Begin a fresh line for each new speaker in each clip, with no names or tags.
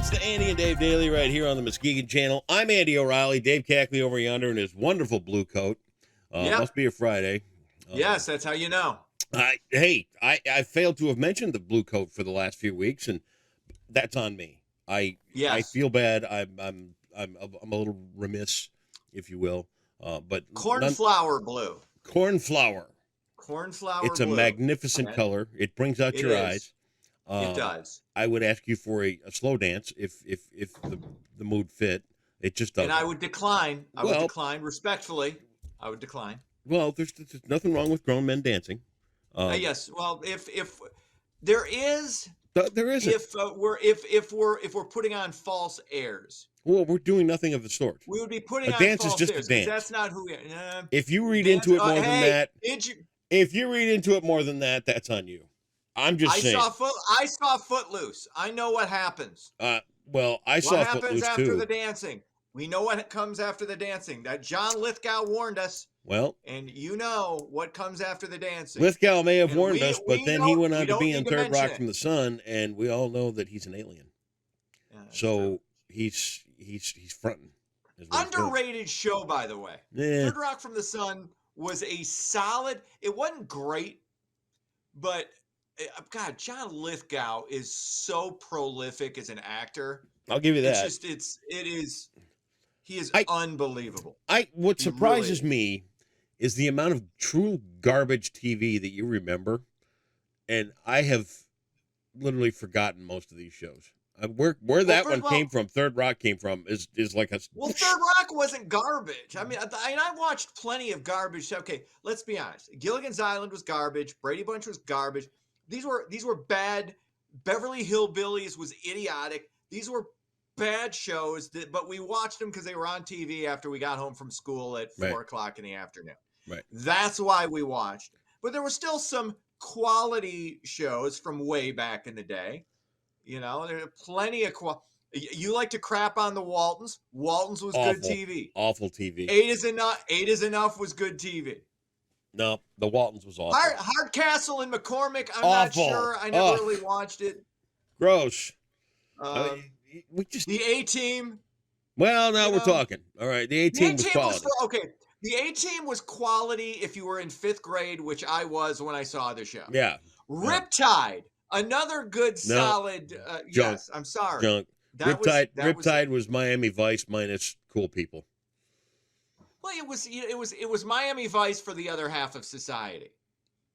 It's the Andy and Dave Daily right here on the Muskegon Channel. I'm Andy O'Reilly. Dave Cackley over yonder in his wonderful blue coat.
Yep.
Must be a Friday.
Yes, that's how you know.
I failed to have mentioned the blue coat for the last few weeks, and that's on me. I feel bad. I'm a little remiss, if you will. But
Cornflower blue.
Cornflower.
Cornflower
It's
blue.
a magnificent color. It brings out your eyes.
It does.
I would ask you for a slow dance if the mood fit. It just doesn't.
And I would decline. I would decline respectfully. I would decline.
Well, there's nothing wrong with grown men dancing.
Yes. Well, if there is,
there isn't.
If we're putting on false airs.
Well, we're doing nothing of the sort.
We would be putting on
dance
false
is just
airs,
a dance.
That's not who we are.
If you read into it more than that, if you read into it more than that, that's on you. I'm just saying.
I saw Footloose. I know what happens.
Well, I saw Footloose too. What happens
after the dancing? We know what comes after the dancing. That John Lithgow warned us.
Well,
and you know what comes after the dancing.
Lithgow may have warned us, but then he went on to be in Third Rock from the Sun, and we all know that he's an alien. Yeah, so he's fronting.
Underrated show, by the way.
Yeah.
Third Rock from the Sun was a solid. It wasn't great, but God, John Lithgow is so prolific as an actor.
I'll give you that.
He is unbelievable.
What surprises me is the amount of true garbage TV that you remember, and I have literally forgotten most of these shows. Where that one came from, Third Rock came from, is like a.
Well, Third Rock wasn't garbage. I mean, I watched plenty of garbage. Okay, let's be honest. Gilligan's Island was garbage. Brady Bunch was garbage. These were bad. Beverly Hillbillies was idiotic. These were bad shows, but we watched them because they were on TV after we got home from school at 4 o'clock in the afternoon.
Right.
That's why we watched. But there were still some quality shows from way back in the day. You know, there are plenty of You like to crap on the Waltons. Waltons was good TV.
Awful TV.
8 is Enough. 8 is Enough was good TV.
No, the Waltons was awful.
Hardcastle and McCormick, I'm not sure. I never really watched it.
Gross.
The A-Team.
Well, now we're talking. All right, the A-Team was quality.
The A-Team was quality if you were in 5th grade, which I was when I saw the show.
Yeah.
Riptide, another good, solid.
Junk.
Yes, I'm sorry.
Junk. Riptide was Miami Vice minus cool people.
Well, it was Miami Vice for the other half of society.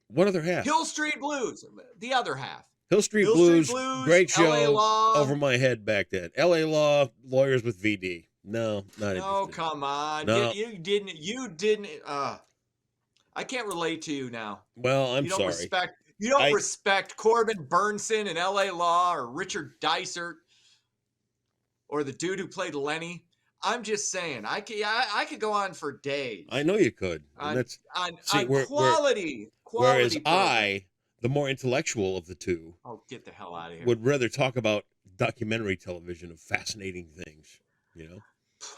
What other half?
Hill Street Blues, the other half.
Hill Street Blues, great show. LA Law. Over my head back then. L.A. Law, Lawyers with VD. No, not interested.
Oh, come on.
No.
You didn't. I can't relate to you now.
Well, I'm sorry.
You don't respect Corbin Burnson and L.A. Law or Richard Dysart or the dude who played Lenny. I'm just saying, I could go on for days.
I know you could.
On quality.
Whereas I, the more intellectual of the two,
get the hell out of here,
would rather talk about documentary television of fascinating things. You know,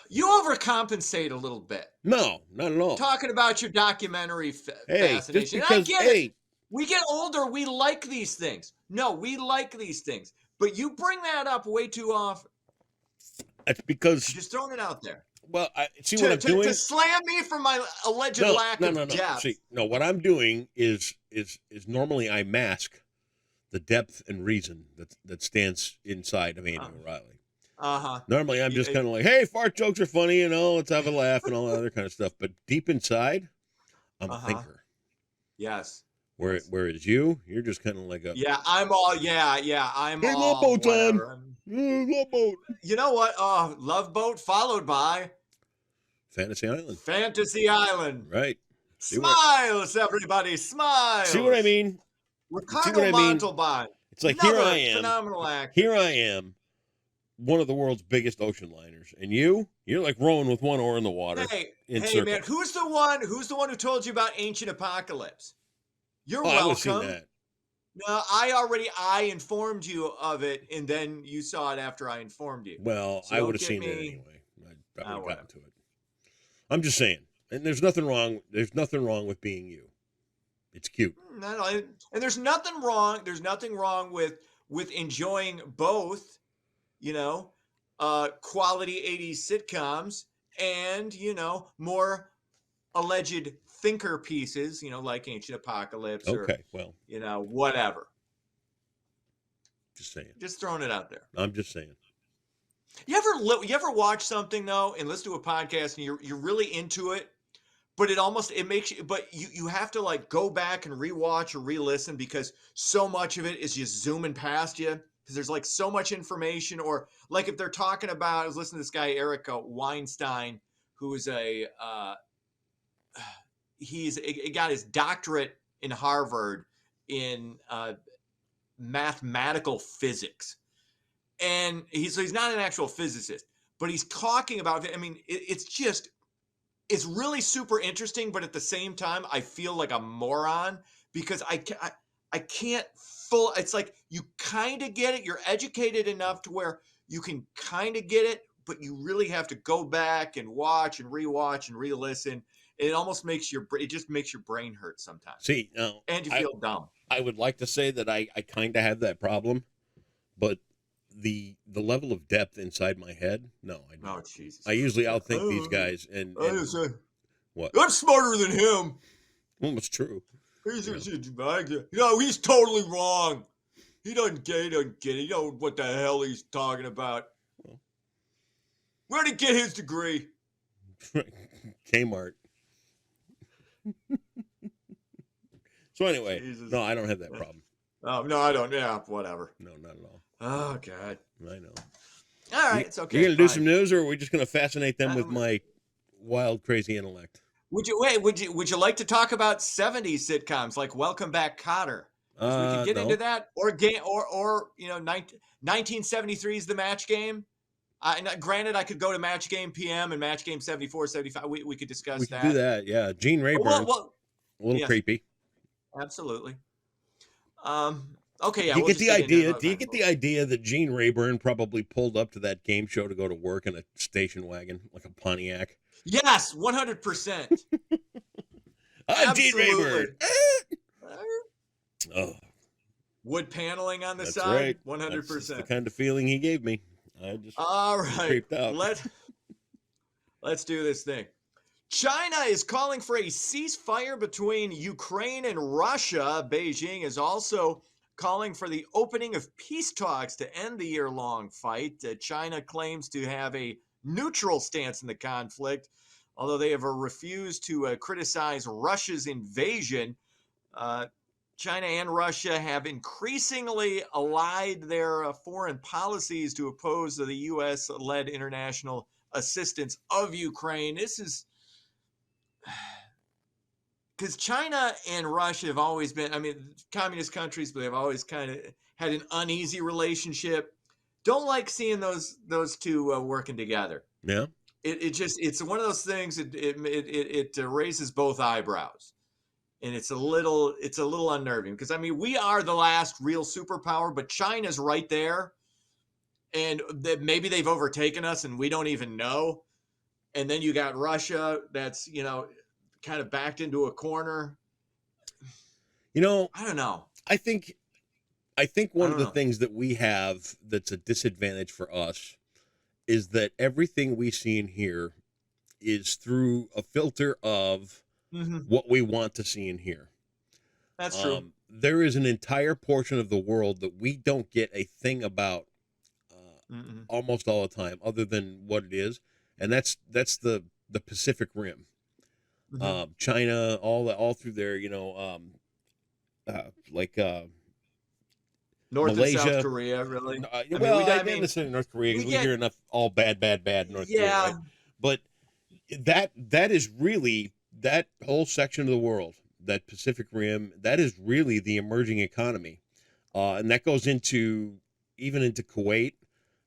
you overcompensate a little bit.
No, not at all.
Talking about your documentary fascination.
Just because,
I get it. We get older, we like these things. No, we like these things, but you bring that up way too often.
That's because
just throwing it out there.
Well, see what I'm doing
to slam me for my alleged lack of depth.
See, what I'm doing is normally I mask the depth and reason that stands inside of Andy O'Reilly. Normally I'm just kind of like, hey, fart jokes are funny, you know, let's have a laugh and all that other kind of stuff. But deep inside, I'm a thinker.
Yes.
Whereas you're just kind of like a
I'm all I'm
hey,
all
Love Boat's on. Love Boat.
You know what? Love Boat followed by
Fantasy Island.
Fantasy Island.
Right.
Smiles, everybody, smiles.
See what I mean?
Ricardo Montalban.
It's like here I am.
Phenomenal actor.
Here I am, one of the world's biggest ocean liners, and you're like rowing with one oar in the water.
Hey man, who's the one who told you about Ancient Apocalypse? You're welcome.
I would have seen that.
No, I informed you of it, and then you saw it after I informed you.
Well, so I would have seen it anyway. I would have gotten to it. I'm just saying, and there's nothing wrong with being you. It's cute.
And there's nothing wrong. There's nothing wrong with enjoying both quality 80s sitcoms and, more alleged thinker pieces, like Ancient Apocalypse or, whatever.
Just saying.
Just throwing it out there.
I'm just saying.
You ever watch something though and listen to a podcast and you're really into it, but it makes you, but you have to like go back and rewatch or re-listen because so much of it is just zooming past you because there's like so much information. Or like if they're talking about, I was listening to this guy Eric Weinstein, who is he got his doctorate in Harvard in mathematical physics. And he's not an actual physicist, but he's talking about it. I mean, it's really super interesting, but at the same time, I feel like a moron because I can't it's like you kind of get it. You're educated enough to where you can kind of get it, but you really have to go back and watch and rewatch and re-listen. It almost makes it just makes your brain hurt sometimes.
See,
and you feel dumb.
I would like to say that I kind of have that problem, but the level of depth inside my head, no, I don't.
Oh, Jesus.
I usually outthink these guys, and what?
I'm smarter than him.
Well, it's true.
He's totally wrong. He doesn't get it. He don't know what the hell he's talking about. Well, where did he get his degree?
Kmart. So anyway, Jesus. No, I don't have that problem.
Oh, no, I don't. Yeah, whatever.
No, not at all.
Oh, God.
I know.
All right, it's okay.
You're going to do some news, or are we just going to fascinate them with my wild, crazy intellect?
Would you like to talk about 70s sitcoms like Welcome Back, Kotter? We could get into that, or 1973's The Match Game. Granted, I could go to Match Game PM and Match Game 74, 75. We could discuss that.
We could do that, yeah. Gene Rayburn. A little creepy.
Absolutely. Okay, yeah.
Do you get the idea? Do you get the idea that Gene Rayburn probably pulled up to that game show to go to work in a station wagon, like a Pontiac?
Yes, 100%.
I'm Gene Rayburn. Oh,
wood paneling on the
that's
side.
Right.
100%.
That's the kind of feeling he gave me. I just
all right.
creeped out.
Let's do this thing. China is calling for a ceasefire between Ukraine and Russia. Beijing is also calling for the opening of peace talks to end the year-long fight. China claims to have a neutral stance in the conflict, although they have refused to criticize Russia's invasion. China and Russia have increasingly allied their foreign policies to oppose the U.S.-led international assistance of Ukraine. This is because China and Russia have always been, communist countries, but they've always kind of had an uneasy relationship. Don't like seeing those two working together.
Yeah.
It's one of those things. It raises both eyebrows, and it's a little unnerving because we are the last real superpower, but China's right there, and maybe they've overtaken us and we don't even know. And then you got Russia that's kind of backed into a corner.
I
don't know.
I think one of the things that we have that's a disadvantage for us is that everything we see and hear is through a filter of what we want to see and hear.
That's true.
There is an entire portion of the world that we don't get a thing about almost all the time, other than what it is, and that's the Pacific Rim. China, all through there,
North
Malaysia,
and South Korea, really.
I didn't listen to North Korea because we hear enough all bad North Korea. Right? But that is really that whole section of the world, that Pacific Rim. That is really the emerging economy, and that goes into Kuwait,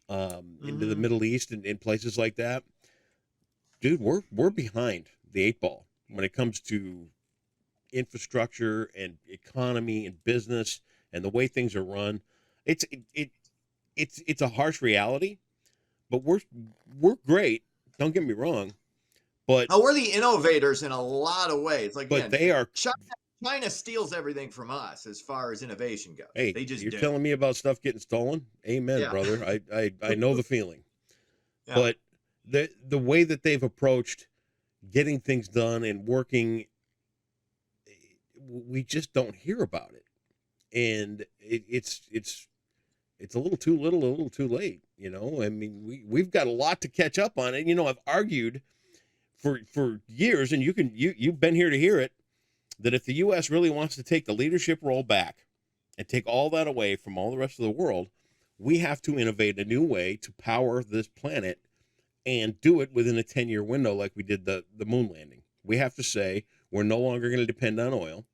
into the Middle East and places like that. Dude, we're behind the 8 ball when it comes to infrastructure and economy and business and the way things are run. It's a harsh reality, but we're great. Don't get me wrong, but
we're the innovators in a lot of ways. Like,
but they are.
China China steals everything from us as far as innovation goes.
Hey,
They just
you're
do.
telling me about stuff getting stolen? Amen,
Yeah.
brother. I know the feeling.
Yeah.
But the way that they've approached getting things done and working, we just don't hear about it. And it's a little too little, a little too late. You know, I mean, we've got a lot to catch up on. And, you know, I've argued for years, and you've been here to hear it, that if the U.S. really wants to take the leadership role back and take all that away from all the rest of the world, we have to innovate a new way to power this planet and do it within a 10-year window like we did the moon landing. We have to say we're no longer going to depend on oil.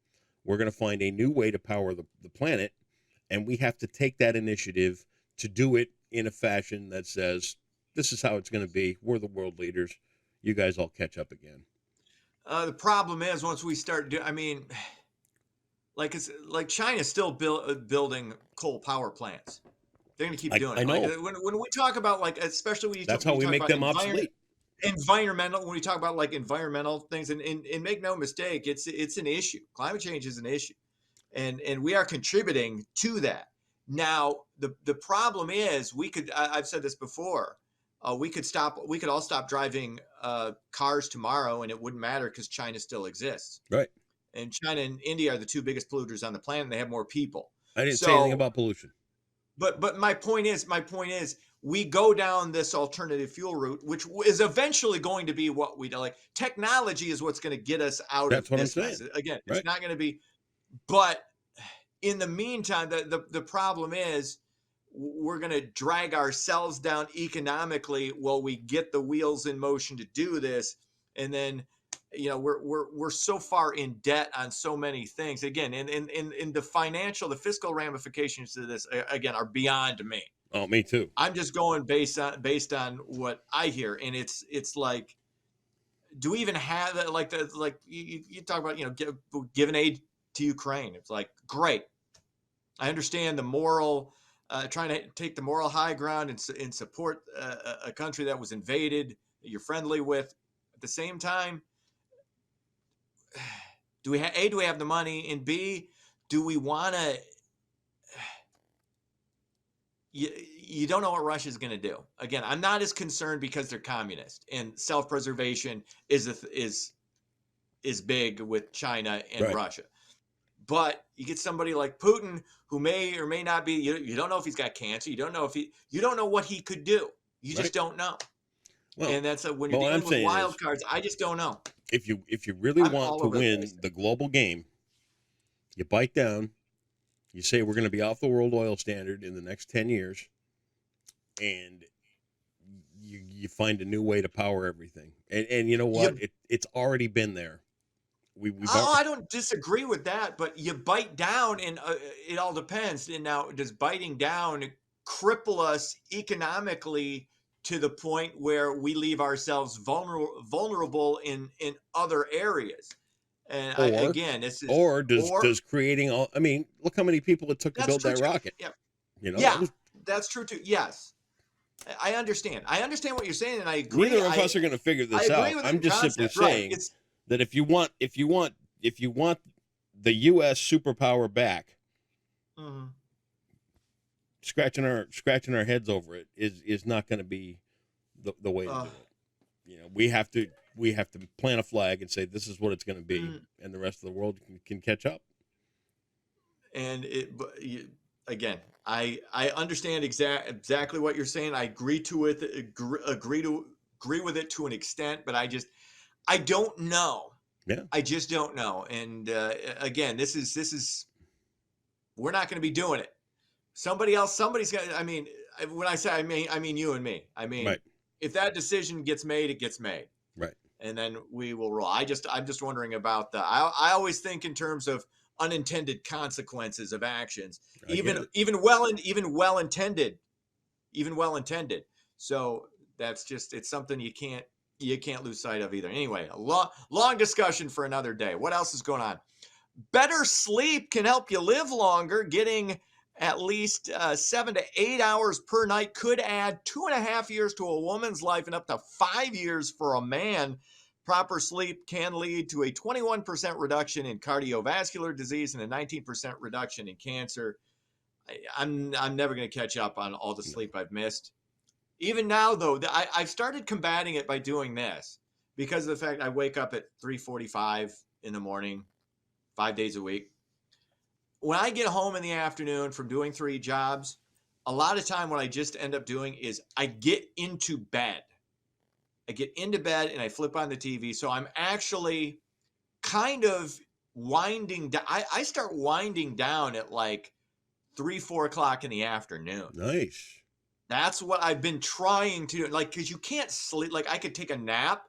We're going to find a new way to power the planet, and we have to take that initiative to do it in a fashion that says, this is how it's going to be. We're the world leaders. You guys all catch up again.
The problem is once we start doing, I mean, it's like China's still building coal power plants. They're going to keep doing it.
I know.
Like, when we talk about, like, especially when you
that's how we make them obsolete.
Environmental, when we talk about like environmental things, and make no mistake, it's an issue. Climate change is an issue, and we are contributing to that. Now, the problem is I've said this before. We could all stop driving cars tomorrow, and it wouldn't matter because China still exists.
Right.
And China and India are the two biggest polluters on the planet. And they have more people.
I didn't say anything about pollution.
But my point is, we go down this alternative fuel route, which is eventually going to be what we do. Like, technology is what's going to get us out of this mess. Again,
right.
It's not going to be. But in the meantime, the problem is, we're going to drag ourselves down economically while we get the wheels in motion to do this. And then, you know, we're so far in debt on so many things. Again, in the fiscal ramifications of this, again, are beyond me.
Oh, me too.
I'm just going based on what I hear. And it's like, do we even have that? Like you talk about, you know, giving aid to Ukraine. It's like, great. I understand the moral, trying to take the moral high ground and support a country that was invaded, that you're friendly with. At the same time, do we have the money? And B, do we want to? You don't know what Russia's going to do. Again, I'm not as concerned because they're communist, and self-preservation is big with China and
right.
Russia. But you get somebody like Putin, who may or may not be. You don't know if he's got cancer. You don't know you don't know what he could do. You just don't know. Well, and that's when you're dealing with wild cards. I just don't know.
If you really want to win the global game, you bite down. You say we're going to be off the world oil standard in the next 10 years, and you find a new way to power everything. And you know what? It's already been there.
I don't disagree with that, but you bite down, and it all depends. And now, does biting down cripple us economically to the point where we leave ourselves vulnerable in other areas? And
does creating all? I mean, look how many people it took to build that rocket.
Yeah,
you know.
That's true too. Yes, I understand. I understand what you're saying, and I agree.
Neither of us are going to figure this out. I'm just simply saying that if you want the U.S. superpower back,
mm-hmm.
scratching our heads over it is not going to be the way to do it. You know, we have to plant a flag and say this is what it's going to be, and the rest of the world can catch up.
And again, I understand exactly what you're saying. I agree with it to an extent, but I don't know.
Yeah,
I just don't know. And again, this is we're not going to be doing it. Somebody's got. I mean, when I say I mean you and me. I mean,
right.
If that decision gets made, it gets made.
Right.
And then we will roll. I'm just wondering about I always think in terms of unintended consequences of actions, even well intended. So it's something you can't lose sight of either. Anyway, a long discussion for another day. What else is going on? Better sleep can help you live longer. Getting at least 7 to 8 hours per night could add 2.5 years to a woman's life and up to 5 years for a man. proper sleep can lead to a 21% reduction in cardiovascular disease and a 19% reduction in cancer. I'm never going to catch up on all the sleep I've missed. Even now, though, I've started combating it by doing this because of the fact I wake up at 3:45 in the morning, 5 days a week. When I get home in the afternoon from doing 3 jobs, a lot of time what I just end up doing is I get into bed. I get into bed and I flip on the TV. So I'm actually kind of winding down. I start winding down at like 3-4 o'clock in the afternoon.
Nice.
That's what I've been trying to do. Like, because you can't sleep. Like, I could take a nap,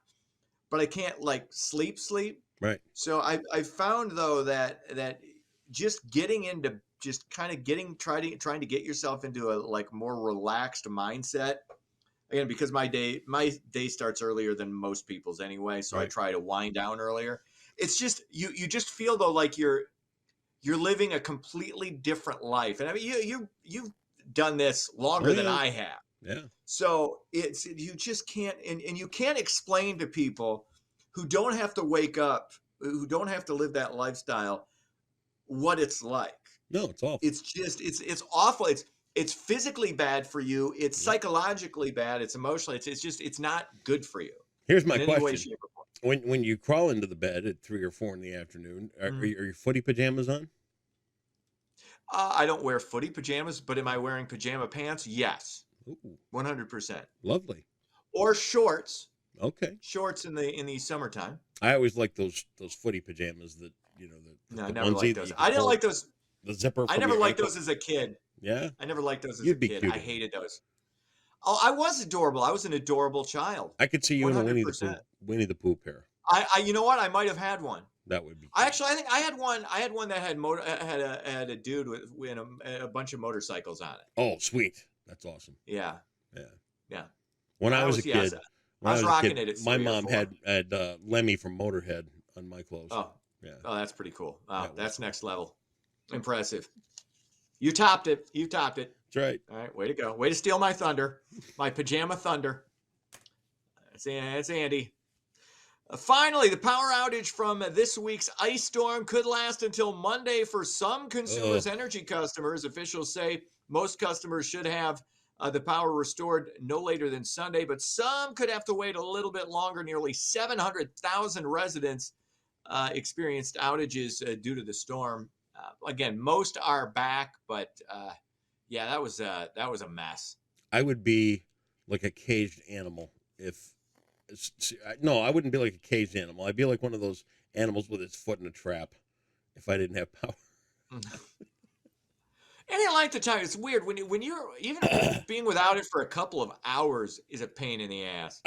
but I can't like sleep.
Right.
So I found though that just getting into just kind of trying to get yourself into a like more relaxed mindset. Again, because my day starts earlier than most people's anyway, so I try to wind down earlier. It's just you just feel though like you're living a completely different life, and I mean you've done this longer than I have.
Yeah.
So you just can't, and you can't explain to people who don't have to wake up, who don't have to live that lifestyle, what it's like.
No, it's awful.
It's just it's awful. It's physically bad for you. It's psychologically bad. It's emotionally. It's not good for you.
Here's my question: when you crawl into the bed at 3 or 4 in the afternoon, are your footy pajamas on?
I don't wear footy pajamas, but am I wearing pajama pants? Yes, 100%.
Lovely.
Or shorts.
Okay.
Shorts in the summertime.
I always like those footy pajamas that
I never liked those. I didn't like those.
The zipper.
I never liked those as a kid.
Yeah.
I never liked those as a kid. I hated those. Oh, I was adorable. I was an adorable child.
I could see you 100%. In a Winnie the Pooh pair.
I you know what? I might have had one.
That would be.
I think I had one. I had one that had a dude with a bunch of motorcycles on it.
Oh, sweet! That's awesome.
Yeah.
When I was a kid,
I was rocking it.
My mom had Lemmy from Motorhead on my clothes.
Oh, yeah. Oh, that's pretty cool. Wow, that's next level. Impressive. You topped it. That's
right.
All right, way to go. Way to steal my thunder, my pajama thunder. That's Andy. Finally, the power outage from this week's ice storm could last until Monday for some consumers, energy customers. Officials say most customers should have the power restored no later than Sunday, but some could have to wait a little bit longer. Nearly 700,000 residents experienced outages due to the storm. Again, most are back, but that was a mess.
I would be like a caged animal if. No, I wouldn't be like a caged animal. I'd be like one of those animals with its foot in a trap if I didn't have power.
Any length of time, it's weird when you're even being without it for a couple of hours is a pain in the ass.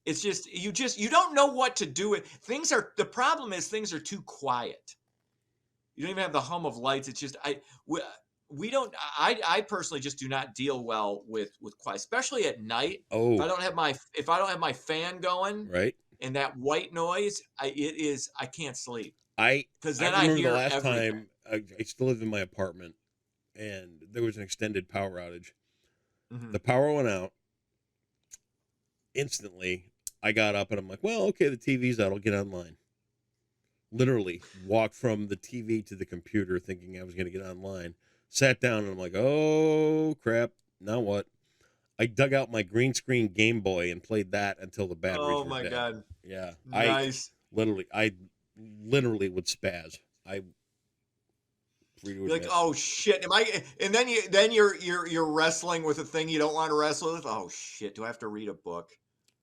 It's just you don't know what to do with things. The problem is things are too quiet. You don't even have the hum of lights. It's just we don't. I personally just do not deal well with quiet, especially at night.
Oh,
if I don't have my fan going,
right,
and that white noise, I can't sleep.
Because then I remember the last time I still lived in my apartment, and there was an extended power outage. Mm-hmm. The power went out instantly. I got up and I'm like, well, okay, the TV's out. I'll get online. Literally walked from the TV to the computer thinking I was going to get online. Sat down and I'm like, oh, crap. Now what? I dug out my green screen Game Boy and played that until the batteries were dead.
Oh, my God.
Yeah.
Nice.
I literally would spaz.
You're like, oh, shit. And then you're wrestling with a thing you don't want to wrestle with. Oh, shit. Do I have to read a book?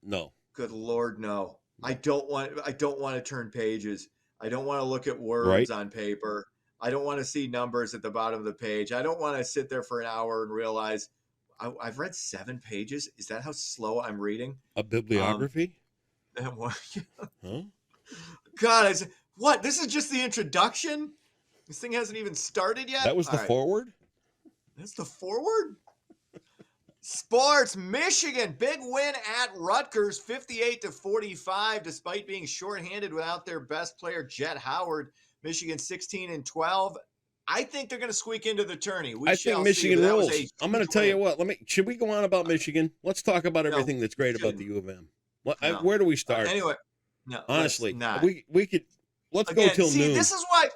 No.
Good Lord, no. I don't want to turn pages. I don't want to look at words on paper. I don't want to see numbers at the bottom of the page. I don't want to sit there for an hour and realize I've read 7 pages. Is that how slow I'm reading?
A bibliography?
Huh? God, what? This is just the introduction? This thing hasn't even started yet?
That was the forward?
That's the forward? Sports, Michigan, big win at Rutgers, 58-45, despite being shorthanded without their best player, Jet Howard. Michigan 16-12. I think they're going to squeak into the tourney.
I think Michigan rolls. I'm going to tell you what. Should we go on about Michigan? Let's talk about everything that's great about the U of M. Where do we start?
Anyway, No,
Honestly,
let's not.
we could let's go till noon.
This is why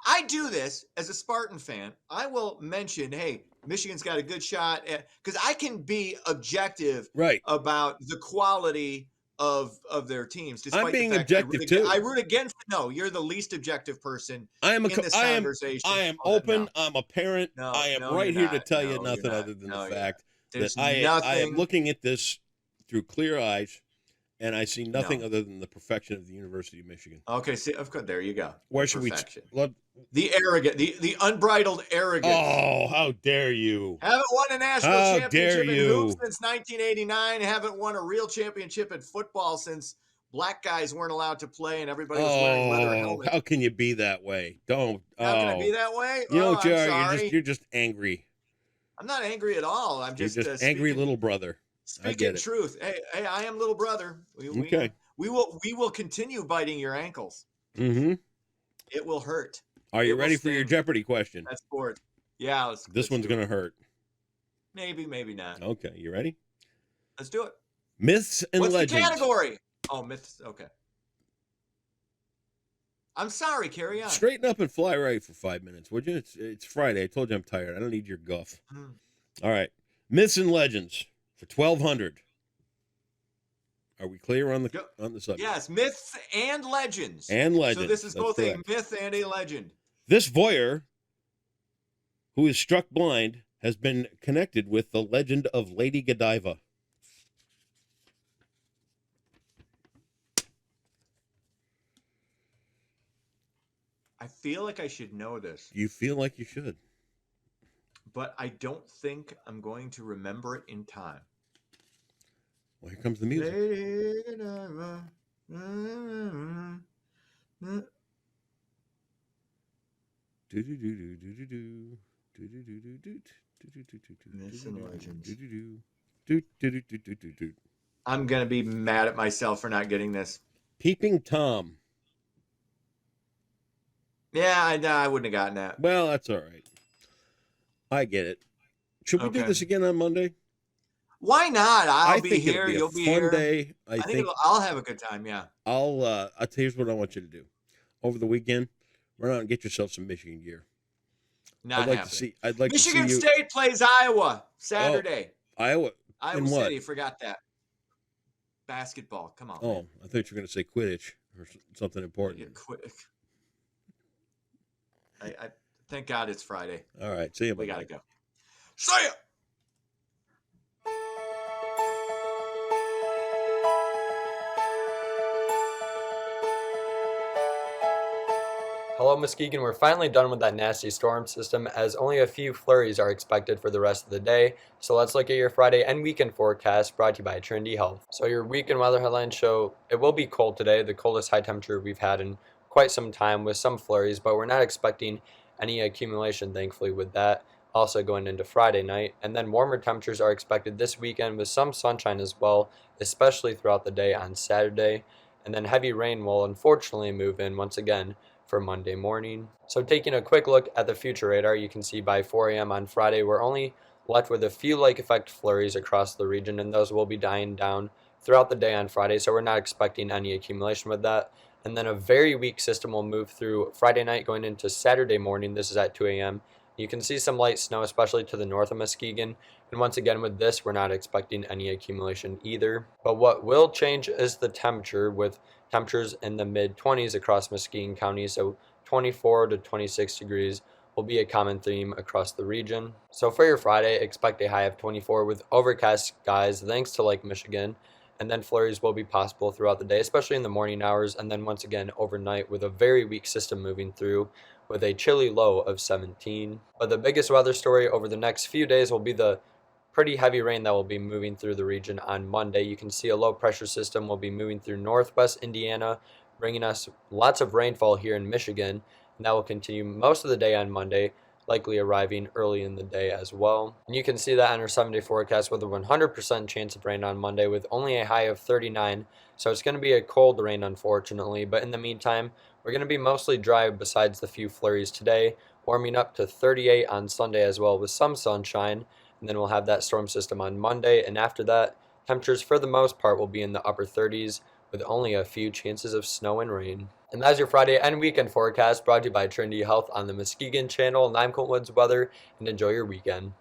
I do this as a Spartan fan. I will mention, hey, Michigan's got a good shot because I can be objective
Right.
about the quality of their teams.
I'm being objective too.
I root against. No, you're the least objective person in this conversation.
I am open. I'm a parent. I am right here to tell you nothing other than the fact that I am looking at this through clear eyes, and I see nothing other than the perfection of the University of Michigan.
Okay, see, of course, there you go.
Where should
the arrogant, the unbridled arrogance.
Oh, how dare you!
Haven't won a national championship in hoops since 1989. Haven't won a real championship in football since black guys weren't allowed to play and everybody was wearing leather helmets.
How can you be that way? Don't.
How can I be that way?
You know, JR, you're just angry.
I'm not angry at all. I'm just
angry little brother.
Speaking truth. Hey, I am little brother.
Okay.
We will continue biting your ankles.
Mm-hmm.
It will hurt.
Are you ready for your Jeopardy question?
That's sports. Yeah.
This one's going to hurt.
Maybe not.
Okay. You ready?
Let's do it.
Myths and legends.
What's the category? Oh, myths. Okay. I'm sorry. Carry on.
Straighten up and fly right for 5 minutes, would you? It's Friday. I told you I'm tired. I don't need your guff. All right. Myths and legends for 1,200. Are we clear on the subject?
Yes, myths and legends.
And legends.
So this is both a myth and a legend.
This voyeur, who is struck blind, has been connected with the legend of Lady Godiva.
I feel like I should know this.
You feel like you should.
But I don't think I'm going to remember it in time.
Well, here comes the music.
I'm going to be mad at myself for not getting this.
Peeping Tom.
Yeah, I wouldn't have gotten that.
Well, that's all right. I get it. Should we do this again on Monday?
Why not? I'll be here. You'll be here.
Day.
I think I'll have a good time. Yeah.
I'll tell you what I want you to do. Over the weekend, run out and get yourself some Michigan gear.
I'd like to see
Michigan
State plays Iowa Saturday.
Iowa
City. Forgot that. Basketball. Come on.
Oh, man. I thought you were going to say Quidditch or something important.
Yeah, I thank God it's Friday.
All right. See you.
We got to go. See ya.
Hello, Muskegon. We're finally done with that nasty storm system, as only a few flurries are expected for the rest of the day. So let's look at your Friday and weekend forecast, brought to you by Trinity Health. So your weekend weather headlines show it will be cold today, the coldest high temperature we've had in quite some time, with some flurries, but we're not expecting any accumulation, thankfully, with that. Also going into Friday night, and then warmer temperatures are expected this weekend with some sunshine as well, especially throughout the day on Saturday. And then heavy rain will unfortunately move in once again for Monday morning. So taking a quick look at the future radar, you can see by 4 a.m. on Friday, we're only left with a few lake effect flurries across the region, and those will be dying down throughout the day on Friday, so we're not expecting any accumulation with that. And then a very weak system will move through Friday night going into Saturday morning. This is at 2 a.m. You can see some light snow, especially to the north of Muskegon. And once again, with this, we're not expecting any accumulation either. But what will change is the temperature, with temperatures in the mid-20s across Muskegon County. So 24 to 26 degrees will be a common theme across the region. So for your Friday, expect a high of 24 with overcast skies thanks to Lake Michigan. And then flurries will be possible throughout the day, especially in the morning hours. And then once again overnight with a very weak system moving through, with a chilly low of 17. But the biggest weather story over the next few days will be the pretty heavy rain that will be moving through the region on Monday. You can see a low pressure system will be moving through northwest Indiana, bringing us lots of rainfall here in Michigan, and that will continue most of the day on Monday, likely arriving early in the day as well. And you can see that on our 7-day forecast with a 100% chance of rain on Monday with only a high of 39. So it's going to be a cold rain, unfortunately, but in the meantime, we're going to be mostly dry besides the few flurries today, warming up to 38 on Sunday as well with some sunshine, and then we'll have that storm system on Monday, and after that, temperatures for the most part will be in the upper 30s with only a few chances of snow and rain. And that's your Friday and weekend forecast, brought to you by Trinity Health on the Muskegon Channel. And I'm Colton Woods Weather, and enjoy your weekend.